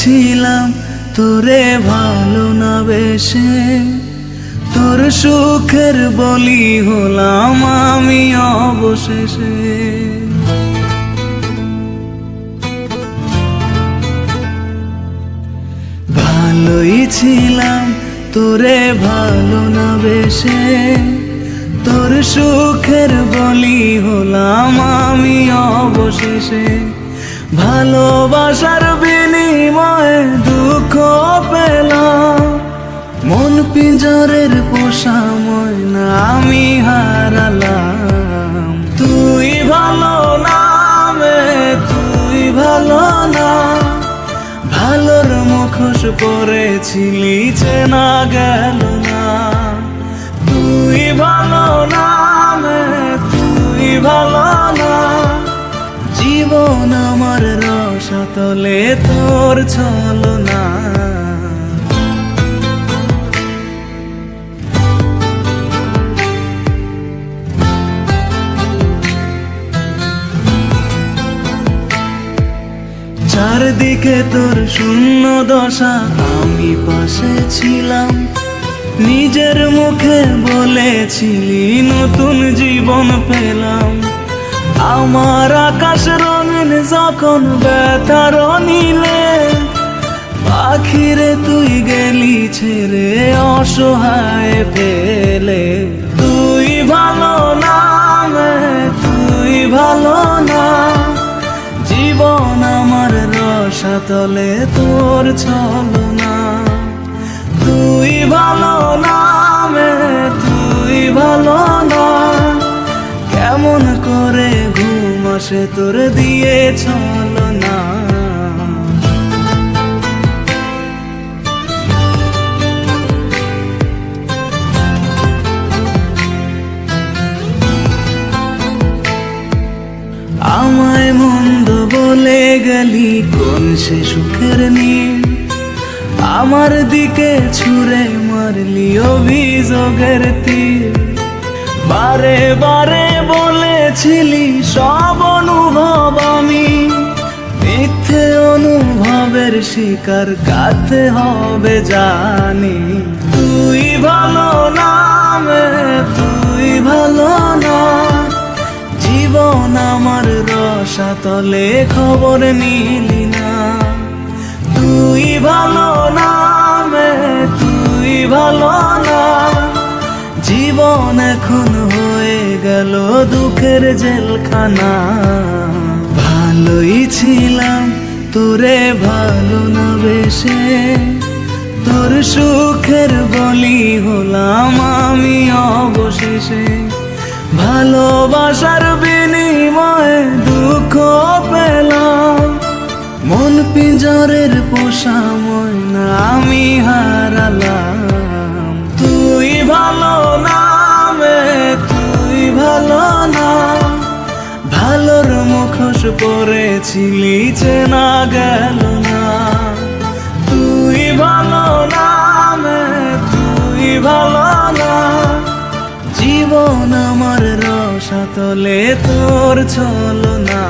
ছিলাম তোরে ভালো না বেশে, তোর সুখের বলি হলাম আমি অবশেষে। ভালোই ছিলাম তোরে ভালো না বেশে, তোর সুখের বলি হলাম আমি অবশেষে। ভালোবাসার বিনিময়ে দুঃখ পেলাম, মন পিঞ্জরের পোষা ময়না আমি হারালাম। তুই ভালো না তুই ভালো না, ভালোর মুখোশ পরেছিলি চেনা গেল না। তুই ভালো না তুই ভালো না, জীবন আমার রসাতলে তোর ছলনা। চারদিকে তোর শূন্য দশা, আমি পাশে ছিলাম, নিজের মুখে বলেছিলি নতুন জীবন পেলাম। আমার আকাশ রঙিন যখন ব্যথার নীলে, পাখিরে তুই গেলি ছেড়ে অসহায় ফেলে। তুই ভালো না তুই ভালো না, জীবন আমার রসাতলে তোর ছলনা। তুই ভালো না তুই ভালো না, কেমন করে ঘুম আসে তোর দিয়ে ছলনা। আমায় মন্দ বলে গেলি কোন সে সুখের নীল, আমার দিকে ছুঁড়ে মারলি অভিযোগের তীর। বারে বারে বলেছিলি সব অনুভব আমি, মিথ্যে অনুভবের শিকার কাঁদতে হবে জানি। তুই ভালো না তুই ভালো না, জীবন আমার রসাতলে খবর নিলি না। তুই ভালো না তুই ভালো না, জীবন এখন হয়ে গেল দুঃখের জেলখানা। ভালোই ছিলাম তোরে ভালো না বেশে, তোর সুখের বলি হলাম আমি অবশেষে। ভালোবাসার বিনিময়ে দুঃখ পেলাম, মন পিঞ্জরের পোষা ময়না আমি হারালাম। তুই ভালো না তুই ভালো না, ভালোর মুখোশ পরেছিলি চেনা গেল না। তুই ভালো না তুই ভালো না, জীবন আমার রসাতলে তোর ছলনা।